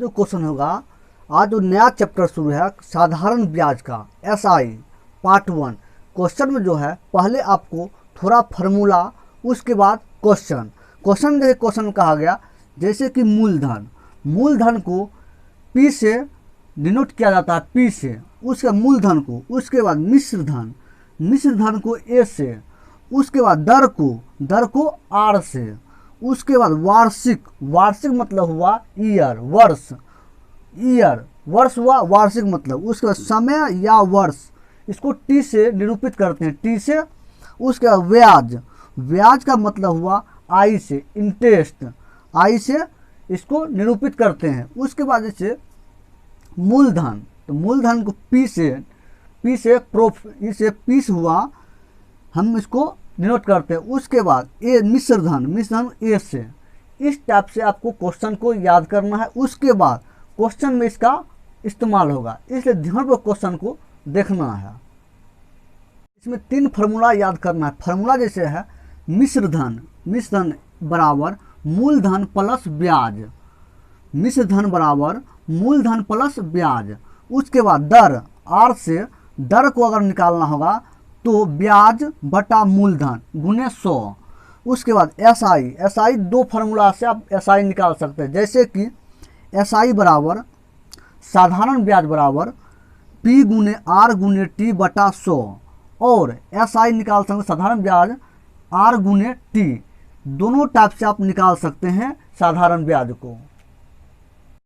जो क्वेश्चन होगा, आज जो नया चैप्टर शुरू है साधारण ब्याज का SI पार्ट 1। क्वेश्चन में जो है पहले आपको थोड़ा फार्मूला, उसके बाद क्वेश्चन में क्वेश्चन में कहा गया जैसे कि मूलधन को P से डिनोट किया जाता है, P से, उसके मूलधन को, उसके बाद मिश्र धन को A से, उसके बाद दर को R से, उसके बाद वार्षिक मतलब हुआ वर्ष हुआ वार्षिक मतलब, उसके बाद समय या वर्ष, इसको T से निरूपित करते हैं, T से। उसके बाद ब्याज का मतलब हुआ I से, इंटरेस्ट, I से इसको निरूपित करते हैं। उसके बाद जैसे मूलधन, तो मूलधन को P से पीस हुआ, हम इसको डिनोट करते हैं। उसके बाद मिश्र धन A से। इस टाइप से आपको क्वेश्चन को याद करना है। उसके बाद क्वेश्चन में इसका इस्तेमाल होगा, इसलिए ध्यान पर क्वेश्चन को देखना है। इसमें 3 फार्मूला याद करना है। फार्मूला जैसे है मिश्र धन बराबर मूलधन प्लस ब्याज, मिश्र धन बराबर मूलधन प्लस ब्याज। उसके बाद दर, R से दर को अगर निकालना होगा तो ब्याज बटा मूलधन गुने 100। उसके बाद SI 2 फार्मूला से आप SI निकाल सकते हैं, जैसे कि SI बराबर साधारण ब्याज बराबर P गुने R गुने T बटा 100, और SI निकाल सकते हैं साधारण ब्याज R गुने T। दोनों टाइप से आप निकाल सकते हैं साधारण ब्याज को।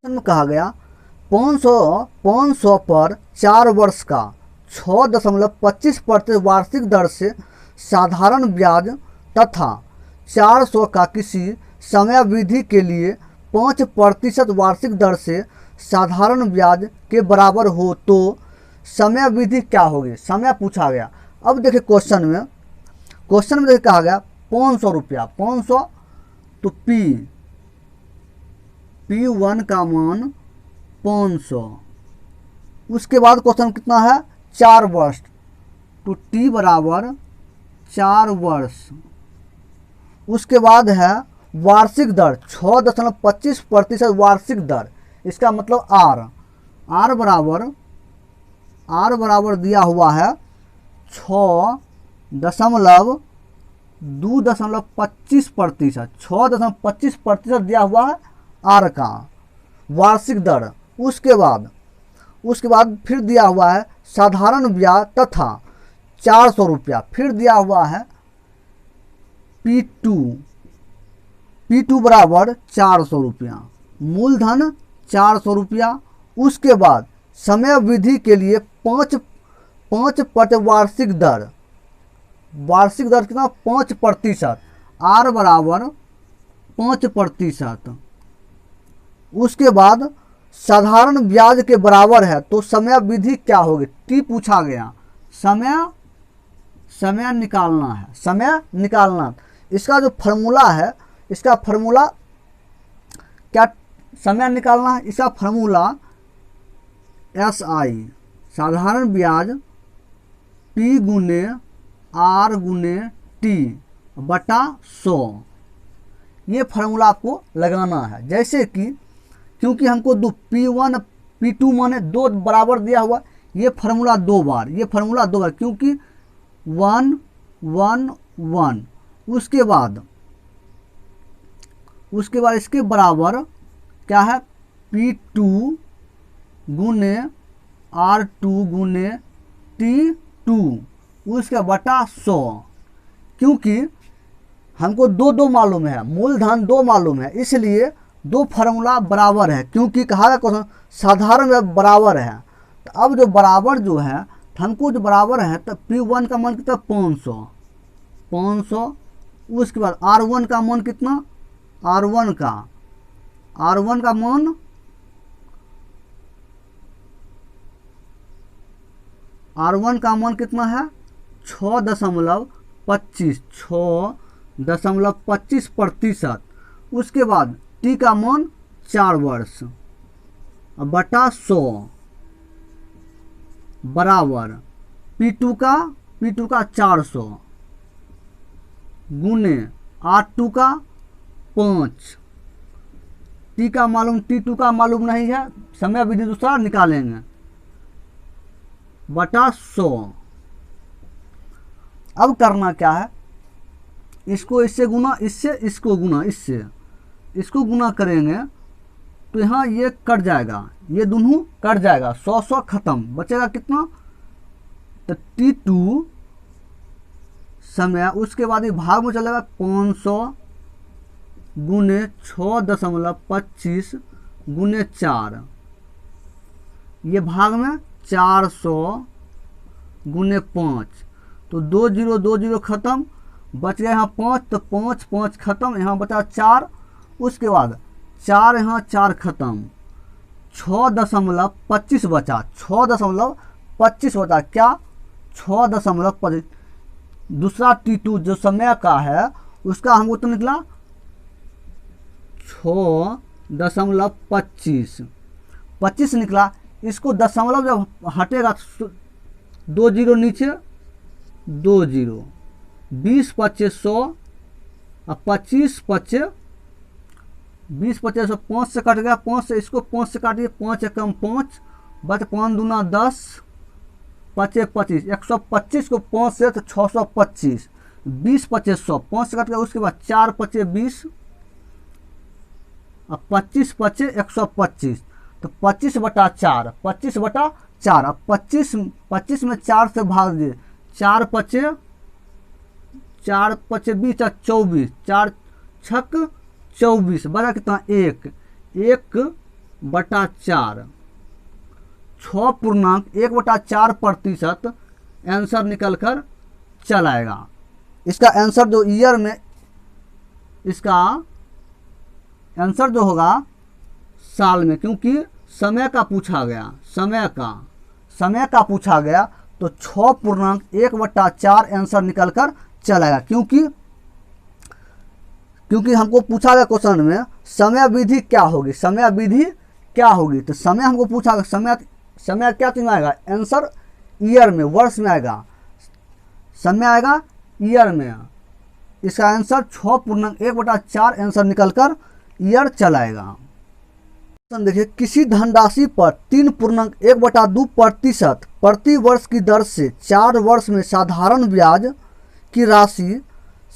में कहा गया 500 पर 4 वर्ष का 6.25% वार्षिक दर से साधारण ब्याज तथा 400 का किसी समयावधि के लिए 5% वार्षिक दर से साधारण ब्याज के बराबर हो तो समयावधि क्या होगी, समय पूछा गया। अब देखिए क्वेश्चन में देखिए कहा गया 500 रुपया, 500 तो P1 का मान 500। उसके बाद क्वेश्चन कितना है 4 वर्ष, तो T बराबर 4 वर्ष। उसके बाद है वार्षिक दर 6.25% वार्षिक दर, इसका मतलब R बराबर दिया हुआ है 6.25%, 6.25% दिया हुआ है R का वार्षिक दर। उसके बाद फिर दिया हुआ है साधारण ब्याज तथा 400 रुपया, फिर दिया हुआ है P2 बराबर 400 रुपया, मूलधन 400 रुपया। उसके बाद समयावधि के लिए 5% वार्षिक दर कितना 5%, R बराबर 5%। उसके बाद साधारण ब्याज के बराबर है तो समयावधि क्या होगी, T पूछा गया, समय निकालना। इसका जो फार्मूला है, इसका फार्मूला क्या, समय निकालना है, इसका फार्मूला SI साधारण ब्याज P गुने R गुने T बटा 100, ये फार्मूला आपको लगाना है। जैसे कि क्योंकि हमको P1 P2 माने 2 बराबर दिया हुआ, ये फार्मूला 2 बार, क्योंकि 1 1 1। उसके बाद इसके बराबर क्या है P2 गुने R2 गुने T2, उसके बटा 100। क्योंकि हमको 2 मालूम है, मूलधन 2 मालूम है, इसलिए 2 फार्मूला बराबर है। क्योंकि कहा गया क्वेश्चन साधारण में बराबर है, तो अब जो बराबर जो है, हमको जो बराबर है, तो P1 का मान कितना 500। उसके बाद R1 का मान कितना, R1 का मान कितना है 6.25%। उसके बाद T का मान 4 वर्ष बटा 100 बराबर P2 का 400 गुने R2 का 5 टी का मालूम, T2 का मालूम नहीं है, समय विधि दूसरा निकालेंगे बटा 100। अब करना क्या है, इसको इससे गुना, इससे इसको गुना, इसको गुना करेंगे तो यहाँ ये कट जाएगा, ये दोनों कट जाएगा, 100 खत्म, बचेगा कितना, तो T2 समय, उसके बाद ये भाग में चलेगा 500 गुने 6.25 गुने 4, ये भाग में 400 गुने 5, तो 2 0 खत्म, बच गया यहाँ 5, तो 5 खत्म, यहाँ बचा 4, उसके बाद 4 यहाँ 4 खत्म, 6.25 बचा, 6.25 बचा, क्या 6.25। दूसरा T2 जो समय का है उसका हमको तो निकला 6.25 निकला। इसको दशमलव जब हटेगा 2 0 नीचे, 2 0, 20 25 100 और 25 25, 20 25 100, 5 से कट गया, 5 से इसको 5 से काटिए, 5 एकम 5, बच 5 दूना 10, 5 25, 125 को 5 से तो 625, 20 25 100, 5 से कट गया, उसके बाद 4 25 20 और 25 25 125, तो 25 बटा 4, 25 बटा 4, अब 25 में 4 से भाग दिए, 4 25 20 और 24, 4 छक 24, बड़ा कितना 1 बटा 4, 6.1/4% आंसर निकल कर चल आएगा। इसका आंसर जो ईयर में, इसका आंसर जो होगा साल में, क्योंकि समय का पूछा गया, समय का पूछा गया, तो 6.1/4 आंसर निकल कर चल आएगा। क्योंकि हमको पूछा गया क्वेश्चन में समय विधि क्या होगी, तो समय हमको पूछा गया, समय क्या चीज में आएगा, आंसर ईयर में, वर्ष में आएगा, समय आएगा ईयर में, इसका आंसर 6.1/4 आंसर निकल कर ईयर चलाएगा। देखिए, किसी धनराशि पर 3.1/2% प्रति वर्ष की दर से 4 वर्ष में साधारण ब्याज की राशि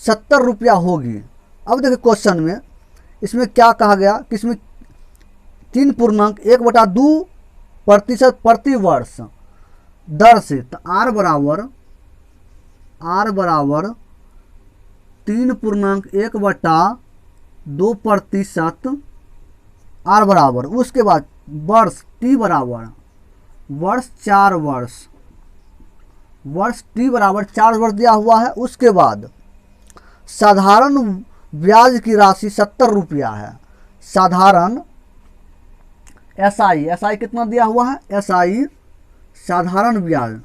70 रुपया होगी। अब देखिए क्वेश्चन में इसमें क्या कहा गया कि इसमें 3.1/2% प्रति वर्ष दर से, तो R बराबर 3.1/2%, R बराबर, उसके बाद वर्ष T बराबर वर्ष 4 वर्ष, T बराबर 4 वर्ष दिया हुआ है। उसके बाद साधारण ब्याज की राशि 70 रुपया है। साधारण SI कितना दिया हुआ है, SI साधारण ब्याज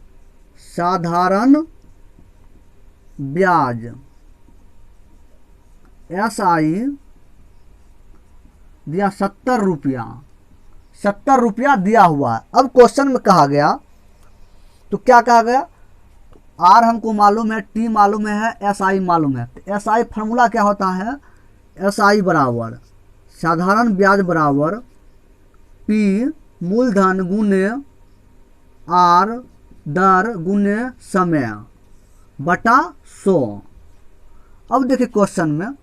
SI दिया 70 रुपया दिया हुआ है। अब क्वेश्चन में कहा गया, तो क्या कहा गया, R हमको मालूम है, T मालूम है, SI मालूम है। तो SI फार्मूला क्या होता है, SI बराबर साधारण ब्याज बराबर P मूलधन गुने R दर गुने समय बटा 100। अब देखिए क्वेश्चन में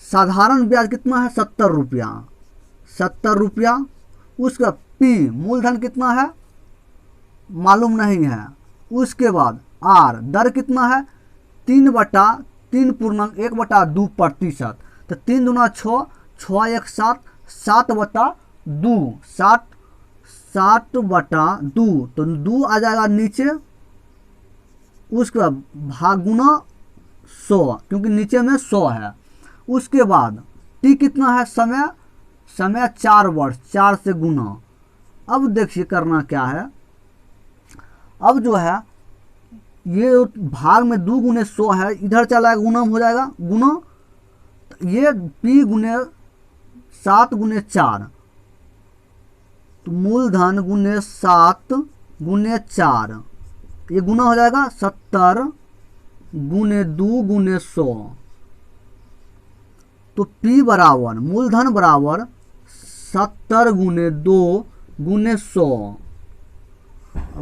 साधारण ब्याज कितना है, 70 रुपया, उसका P मूलधन कितना है मालूम नहीं है, उसके बाद R दर कितना है 3/3.1/2%, तो 3 दूना 6, 6 1 7, 7/2, 7/2, तो 2 आ जाएगा नीचे, उसके बाद भाग गुना 100, क्योंकि नीचे में 100 है। उसके बाद T कितना है, समय 4 वर्ष, 4 से गुना। अब देखिए करना क्या है, अब जो है ये भाग में 2 गुने 100 है, इधर चला जाएगा, गुना हो जाएगा, गुना, ये P गुने 7 गुने 4, तो मूलधन गुने 7 गुने 4, ये गुना हो जाएगा 70 गुने 2 गुने 100, तो P बराबर मूलधन बराबर 70 गुने 2 गुने 100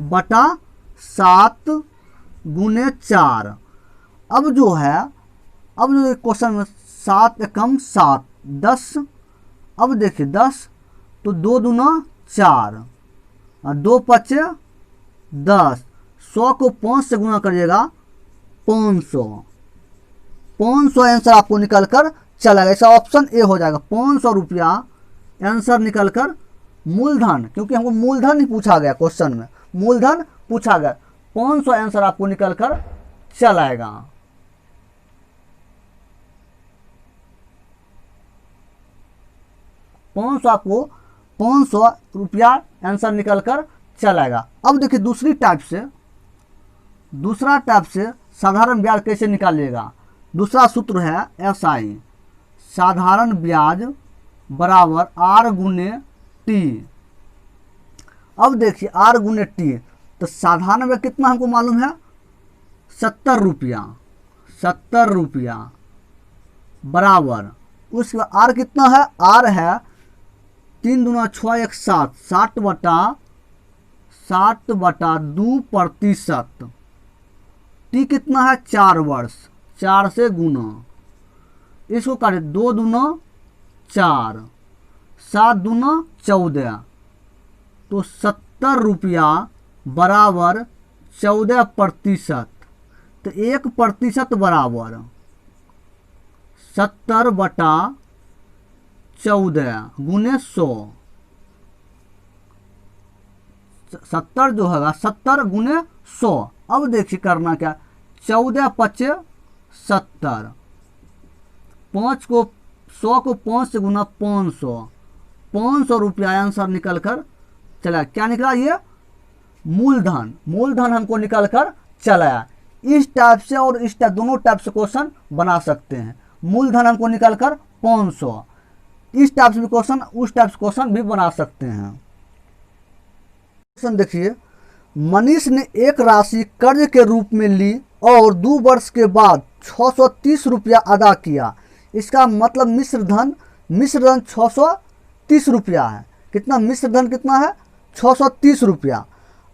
बटा 7 गुने 4। अब जो है, अब जो क्वेश्चन में 7 एकम 7 10, अब देखिए 10 तो 2 दूना 4 और 2 पचे 10, 100 को 5 से गुना करिएगा 500, 500 आंसर आपको निकल कर चलेगा। ऐसा ऑप्शन ए हो जाएगा, 500 रुपया आंसर निकल कर मूलधन, क्योंकि हमको मूलधन ही पूछा गया क्वेश्चन में, मूलधन पूछा गया, 500 आंसर आपको निकल कर चलाएगा। आपको 500 रुपया आंसर निकल कर चलाएगा। अब देखिए दूसरा टाइप से साधारण ब्याज कैसे निकालिएगा। दूसरा सूत्र है SI, साधारण ब्याज बराबर R गुने टी। अब देखिए R गुने टी, तो साधारण ब्याज कितना हमको मालूम है 70 रुपया, 70 रुपया बराबर, उसके बाद R कितना है, R है 3 दूना 6 1 7, 60 बटा 2%। टी कितना है 4 वर्ष, 4 से गुना, इसको काटे 2 दूना 4, 7 दूना 14, तो 70 रुपया बराबर 14%, तो 1% बराबर 70 बटा 14 गुने 100, 70 जो होगा 70 गुने 100। अब देखिए करना क्या, 14 पचे 70, 5 को 100 को 5 से गुना 500, 500 रुपया आंसर निकल कर चला। क्या निकला, ये मूलधन, मूलधन हमको निकल कर चलाया। इस टाइप से और इस टाइप, दोनों टाइप से क्वेश्चन बना सकते हैं। मूलधन हमको निकल कर 500, इस टाइप से भी क्वेश्चन, उस टाइप से क्वेश्चन भी बना सकते हैं। क्वेश्चन देखिए, मनीष ने एक राशि कर्ज के रूप में ली और 2 वर्ष के बाद 630 रुपया अदा किया। इसका मतलब मिश्र धन 630 रुपया है। कितना मिश्र धन कितना है 630 रुपया।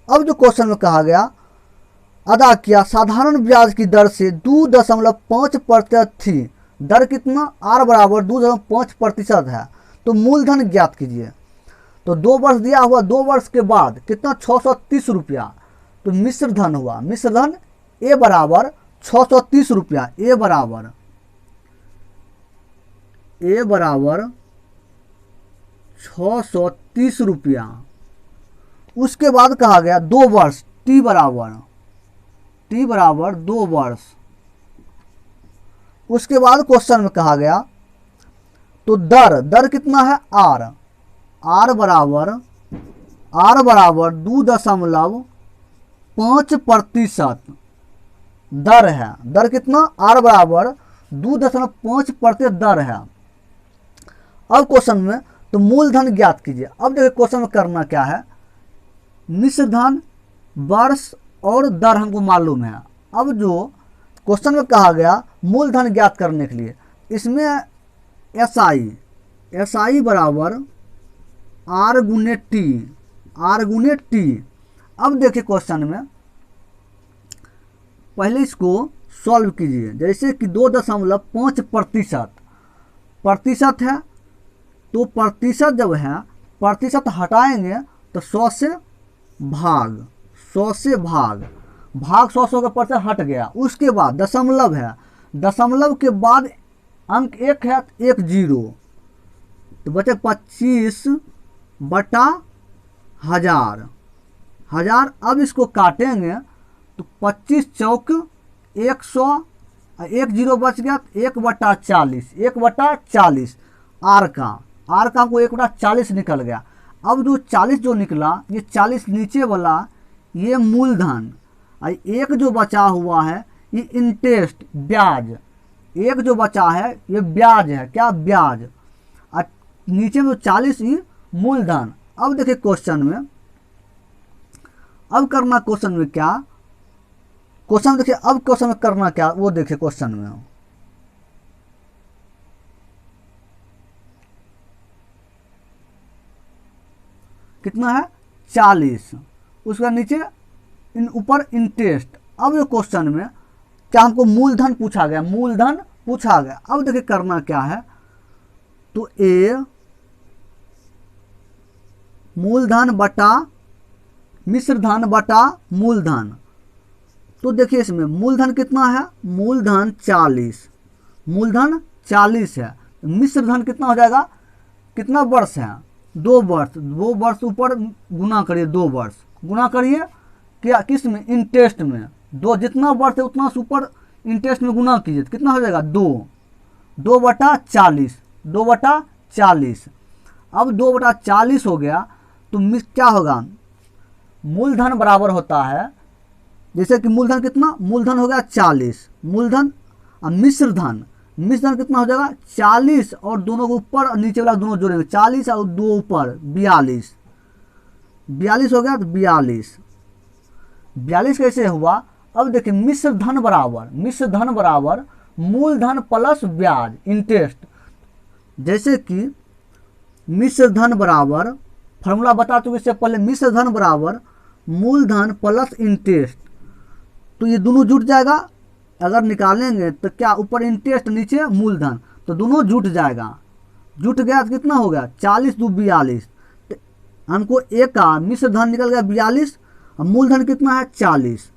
अब जो क्वेश्चन में कहा गया अदा किया साधारण ब्याज की दर से 2.5% थी। दर कितना, R बराबर 2.5% है, तो मूलधन ज्ञात कीजिए। तो 2 वर्ष दिया हुआ, 2 वर्ष के बाद कितना 630 रुपया, तो मिश्र धन हुआ, मिश्र धन ए बराबर 630 रुपया, ए बराबर 630 रुपया। उसके बाद कहा गया 2 वर्ष, टी बराबर 2 वर्ष। उसके बाद क्वेश्चन में कहा गया तो दर कितना है, R बराबर 2.5% दर है। दर कितना, R बराबर 2.5% दर है। अब क्वेश्चन में तो मूलधन ज्ञात कीजिए। अब देखिए क्वेश्चन में करना क्या है, मिश्र धन, वर्ष और दर हमको मालूम है। अब जो क्वेश्चन में कहा गया मूलधन ज्ञात करने के लिए, इसमें SI बराबर R गुने टी। अब देखिए क्वेश्चन में पहले इसको सॉल्व कीजिए। जैसे कि 2.5% है, तो प्रतिशत जब है, प्रतिशत हटाएंगे तो 100 से भाग 100 का प्रतिशत हट गया। उसके बाद दशमलव है, दशमलव के बाद अंक 1 है, 1 0, तो बचे 25 बटा 1000। अब इसको काटेंगे तो 25 चौक 100, 1 0 बच गया, 1/40 R का हमको 1/40 निकल गया। अब जो 40 जो निकला, ये 40 नीचे वाला ये मूलधन, एक जो बचा हुआ है ये इंटरेस्ट ब्याज, एक जो बचा है ये ब्याज है, क्या ब्याज, और नीचे में 40 ये मूलधन। अब देखिए क्वेश्चन में, अब करना क्वेश्चन में क्या, क्वेश्चन देखिए, अब क्वेश्चन में करना क्या वो देखिए क्वेश्चन में। कितना है 40, उसका नीचे ऊपर इंटरेस्ट। अब ये क्वेश्चन में क्या हमको मूलधन पूछा गया, मूलधन पूछा गया। अब देखिए करना क्या है, तो ए मूलधन बटा मिश्र धन बटा मूलधन। तो देखिए इसमें मूलधन कितना है, मूलधन 40, मूलधन 40 है। मिश्र धन कितना हो जाएगा, कितना वर्ष है 2 वर्ष, 2 वर्ष ऊपर गुना करिए, 2 वर्ष गुना करिए क्या, किस में, इंटरेस्ट में। 2 जितना वर्ष है उतना से ऊपर इंटरेस्ट में गुना कीजिए, कितना हो जाएगा 2 बटा 40, 2 बटा 40। अब 2 बटा 40 हो गया तो क्या होगा, मूलधन बराबर होता है, जैसे कि मूलधन कितना, मूलधन हो गया 40, मूलधन और मिश्र धन कितना हो जाएगा 40, और दोनों को ऊपर और नीचे वाला दोनों जोड़ेंगे, 40 और 2 ऊपर 42, 42 हो गया तो 42 कैसे हुआ। अब देखिए मिश्र धन बराबर मूलधन प्लस ब्याज इंटरेस्ट। जैसे कि मिश्र धन बराबर, फॉर्मूला बता चुके इससे पहले, मिश्र धन बराबर मूलधन प्लस इंटरेस्ट। तो ये दोनों जुट जाएगा, अगर निकालेंगे तो क्या, ऊपर इंटरेस्ट नीचे मूलधन, तो दोनों जुट जाएगा। जुट गया तो कितना हो गया 40 2 42, तो हमको एक का मिश्र धन निकल गया 42 और मूलधन कितना है 40।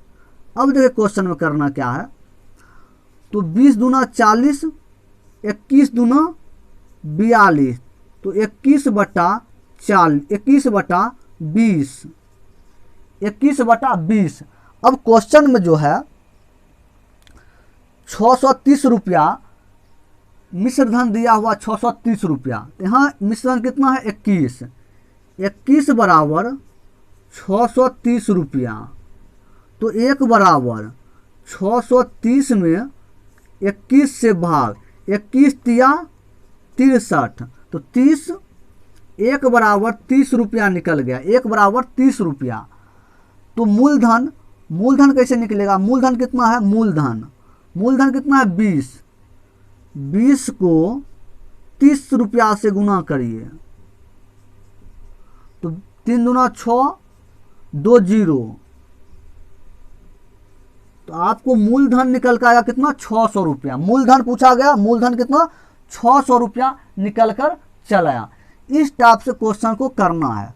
अब देखिए क्वेश्चन में करना क्या है, तो 20 दूना 40, 21 दूना 42, तो 21 बटा 20, 21 बटा 20। अब क्वेश्चन में जो है 630 रुपया मिश्र धन दिया हुआ, 630 रुपया, यहाँ मिश्र धन कितना है 21 बराबर 630 रुपया। तो 1 बराबर 630 में 21 से भाग, 21 तिया 63, तो 30, 1 बराबर 30 रुपया निकल गया, 1 बराबर 30 रुपया। तो मूलधन कैसे निकलेगा, मूलधन कितना है, मूलधन कितना है 20 को 30 रुपया से गुना करिए, तो 3 दूना 6 2 0, तो आपको मूलधन निकल कर आया कितना 600 रुपया। मूलधन पूछा गया, मूलधन कितना 600 रुपया निकल कर चलाया। इस टाइप से क्वेश्चन को करना है।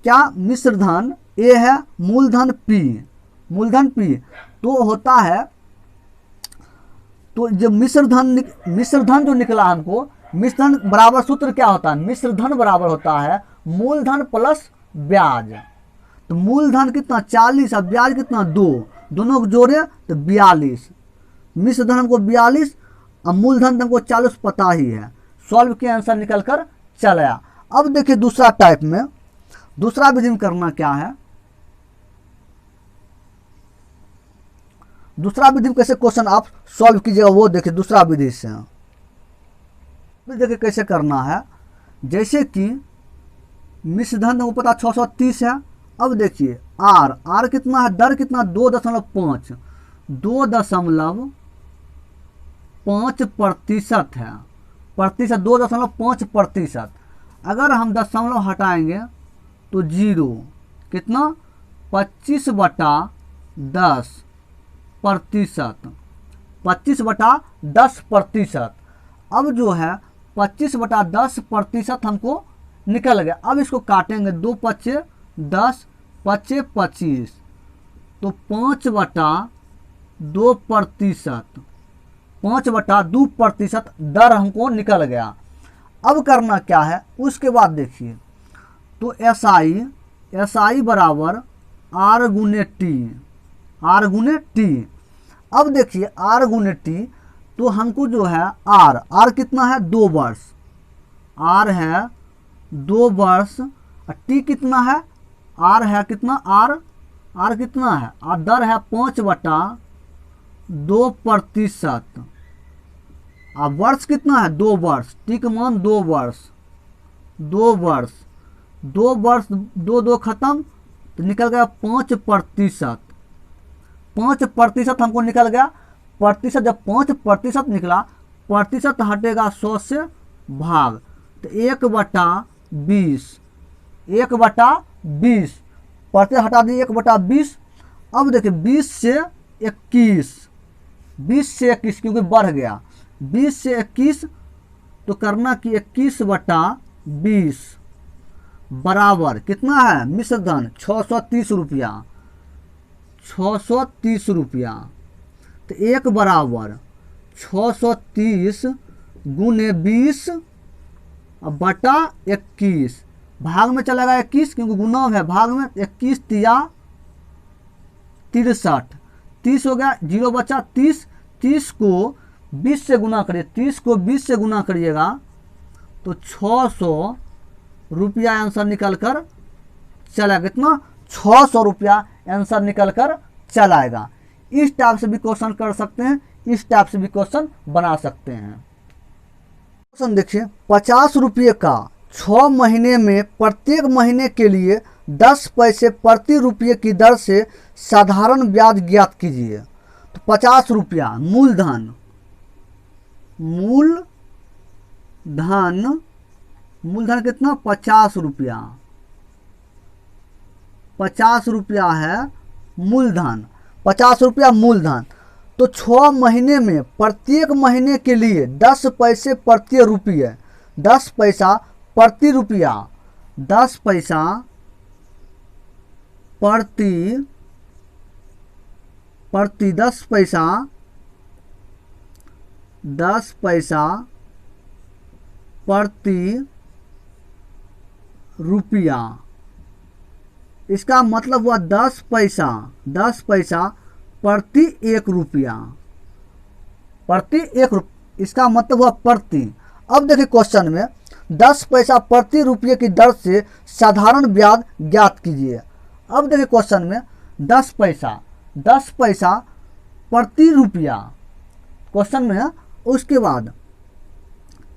क्या मिश्र धन ए है, मूलधन पी तो होता है, तो जब मिश्र धन जो निकला हमको, मिश्र धन बराबर सूत्र क्या होता है, मिश्र धन बराबर होता है मूलधन प्लस ब्याज। तो मूलधन कितना 40 और ब्याज कितना 2, दोनों को जोड़े तो 42, मिश्र धन हमको 42 और मूलधन हमको 40 पता ही है। सॉल्व के आंसर निकल कर चलाया। अब देखिए दूसरा टाइप में, दूसरा विधि में करना क्या है, दूसरा विधि में कैसे क्वेश्चन आप सॉल्व कीजिएगा वो देखिए दूसरा विधि से। देखिए कैसे करना है, जैसे कि मिश्र धन हमको पता 630 है। अब देखिए आर कितना है, दर कितना 2.5, 2.5% है, प्रतिशत 2.5%। अगर हम दशमलव हटाएंगे तो 0, कितना 25/10%, 25/10%। अब जो है 25/10% हमको निकल गया। अब इसको काटेंगे, 2 पच्चे 10, पच्चे 25, तो 5/2%, 5/2% दर हमको निकल गया। अब करना क्या है, उसके बाद देखिए, तो एसआई बराबर आर गुने टी। अब देखिए आर गुने टी, तो हमको जो है आर कितना है 2 वर्ष, आर है 2 वर्ष, टी कितना है, आर है कितना, आर कितना है, और दर है 5/2%, और वर्ष कितना है 2 वर्ष, टी का मान 2 वर्ष, 2 2 खत्म, तो निकल गया 5%, 5% हमको निकल गया। प्रतिशत जब 5% निकला, प्रतिशत हटेगा 100 से भाग, तो 1/20, 1/20, प्रत्यय हटा दिए 1/20। अब देखिए 20 से 21, 20 से 21 क्योंकि बढ़ गया, 20 से 21 तो करना कि 21/20 बराबर कितना है मिश्र धन 630 रुपया, 630 रुपया। तो 1 बराबर 630 गुने 20 बटा 21, भाग में चलेगा 21 क्योंकि गुना है, भाग में 21 तिया 63, 30 हो गया, 0 बचा 30, 30 को 20 से गुना करिए, 30 को 20 से गुना करिएगा तो 600 रुपया आंसर निकल कर चला, कितना 600 रुपया आंसर निकल कर चलाएगा। इस टाइप से भी क्वेश्चन कर सकते हैं, इस टाइप से भी क्वेश्चन बना सकते हैं। क्वेश्चन देखिए, 50 रुपये का 6 महीने में प्रत्येक महीने के लिए 10 पैसे प्रति रुपये की दर से साधारण ब्याज ज्ञात कीजिए। तो 50 रुपया मूलधन, मूलधन कितना 50 रुपया, 50 रुपया है मूलधन, 50 रुपया मूलधन। तो 6 महीने में प्रत्येक महीने के लिए 10 पैसे प्रति रुपये, 10 पैसा प्रति रुपया, 10 पैसा प्रति 10 पैसा, 10 पैसा प्रति रुपया, इसका मतलब हुआ 10 पैसा, 10 पैसा प्रति 1 रुपया, प्रति 1 रुपया, इसका मतलब हुआ प्रति। अब देखिए क्वेश्चन में 10 पैसा प्रति रुपये की दर से साधारण ब्याज ज्ञात कीजिए। अब देखिए क्वेश्चन में 10 पैसा, 10 पैसा प्रति रुपया क्वेश्चन में, उसके बाद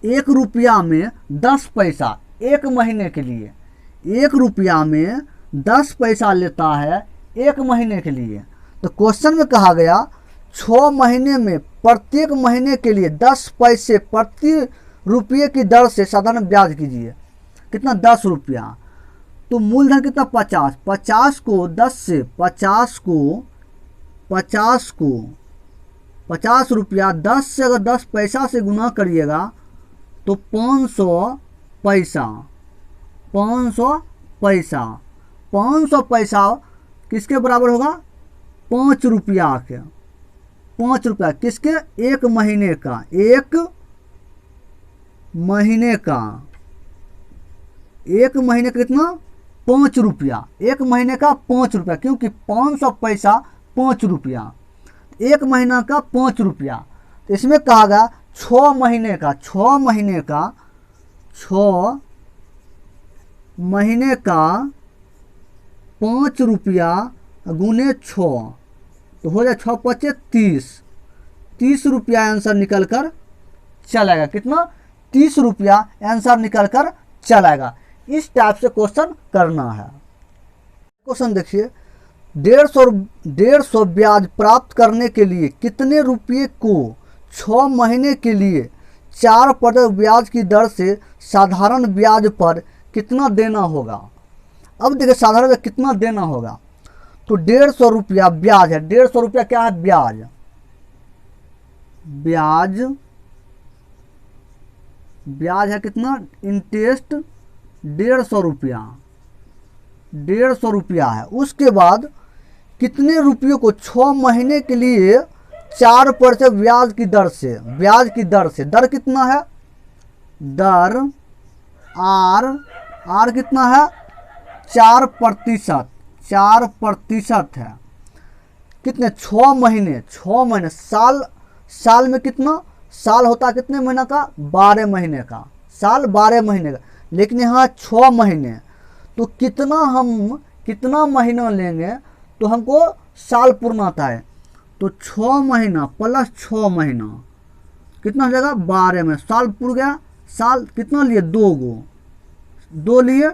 1 रुपया में 10 पैसा 1 महीने के लिए, 1 रुपया में 10 पैसा लेता है 1 महीने के लिए। तो क्वेश्चन में कहा गया 6 महीने में प्रत्येक महीने के लिए 10 पैसे प्रति रुपये की दर से साधारण ब्याज कीजिए, कितना 10 रुपया। तो मूलधन कितना 50, 50 को 10 से 50 रुपया 10 से अगर 10 पैसा से गुना करिएगा तो 500 पैसा, 500 पैसा, 500 पैसा किसके बराबर होगा 5 रुपया के, 5 रुपया किसके 1 महीने का, 1 महीने का, 1 महीने का कितना 5 रुपया, 1 महीने का 5 रुपया, क्योंकि 500 पैसा 5 रुपया, 1 महीना का 5 रुपया। तो इसमें कहा गया 6 महीने का, 6 महीने का, 6 महीने का 5 रुपया गुने 6 तो हो जाए 6 पचे 30, 30 रुपया आंसर निकल कर चलेगा, कितना 30 रुपया आंसर निकल कर चलेगा। इस टाइप से क्वेश्चन करना है। क्वेश्चन देखिए, 150 ब्याज प्राप्त करने के लिए कितने रुपये को 6 महीने के लिए 4% ब्याज की दर से साधारण ब्याज पर कितना देना होगा। अब देखिए साधारण ब्याज कितना देना होगा, तो 150 रुपया ब्याज है, 150 रुपया क्या है ब्याज, ब्याज है कितना इंटरेस्ट 150 रुपया, 150 रुपया है। उसके बाद कितने रुपयों को 6 महीने के लिए 4% ब्याज की दर से, ब्याज की दर से, दर कितना है, दर आर कितना है 4%, 4% है, कितने 6 महीने, 6 महीने, साल में कितना, साल होता है कितने महीना का 12 महीने का, साल 12 महीने का, लेकिन यहाँ 6 महीने, तो कितना महीना लेंगे तो हमको साल पूर्ण आता है, तो 6 महीना प्लस 6 महीना कितना हो जाएगा 12 में, साल पूर गया। साल कितना लिए 2 लिए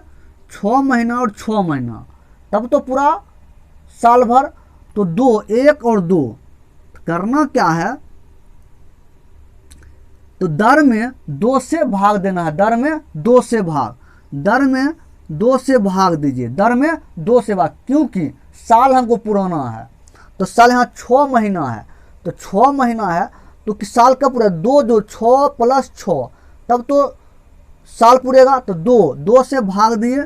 6 महीना और 6 महीना, तब तो पूरा साल भर, तो 2, 1 और 2 करना क्या है, तो दर में 2 से भाग देना है, दर में 2 से भाग, दर में 2 से भाग दीजिए, दर में 2 से भाग, क्योंकि साल हमको पुराना है तो साल यहाँ 6 महीना है, तो 6 महीना है तो कि साल का पूरा 2 जो 6 + 6 तब तो साल पूरेगा, तो 2 से भाग दिए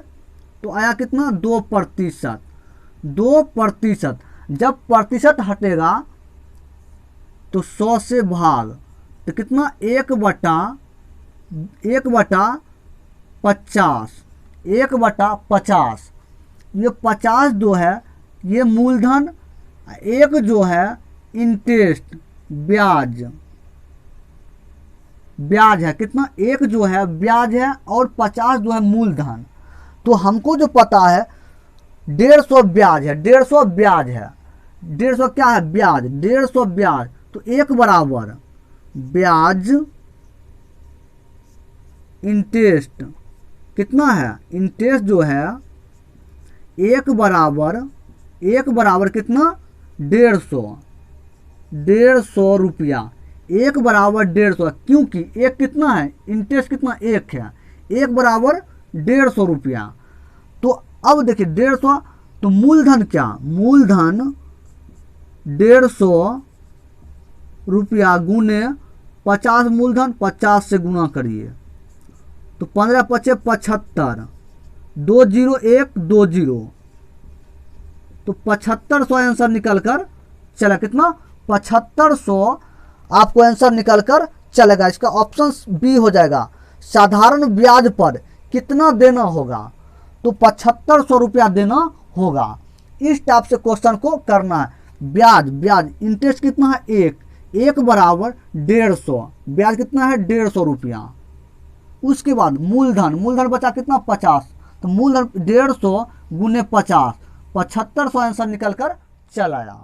तो आया कितना 2%। 2%, जब प्रतिशत हटेगा तो 100 से भाग, तो कितना 1/50, 1/50, ये 50 जो है ये मूलधन, एक जो है इंटरेस्ट ब्याज है, कितना एक जो है ब्याज है और 50 जो है मूलधन। तो हमको जो पता है 150 ब्याज है, 150 ब्याज है, 150 क्या है ब्याज, 150 ब्याज, तो 1 बराबर ब्याज इंटरेस्ट, कितना है इंटरेस्ट जो है 1 बराबर कितना 150 रुपया, 1 बराबर 150, क्योंकि एक कितना है इंटरेस्ट कितना 1 है, 1 बराबर 150 रुपया। तो अब देखिए 150, तो मूलधन क्या, मूलधन 150 रुपया गुने 50 मूलधन, 50 से गुना करिए तो 15 × 5 = 75, 20120, तो 7500 आंसर निकल कर चला, कितना 7500 आपको आंसर निकल कर चलेगा। इसका ऑप्शन बी हो जाएगा। साधारण ब्याज पर कितना देना होगा, तो 7500 रुपया देना होगा। इस टाइप से क्वेश्चन को करना है। ब्याज इंटरेस्ट कितना है 1 बराबर 150, ब्याज कितना है 150 रुपया। उसके बाद मूलधन बचा कितना 50, तो मूलधन 150 गुने 50, 7500 आंसर निकल कर चला आया।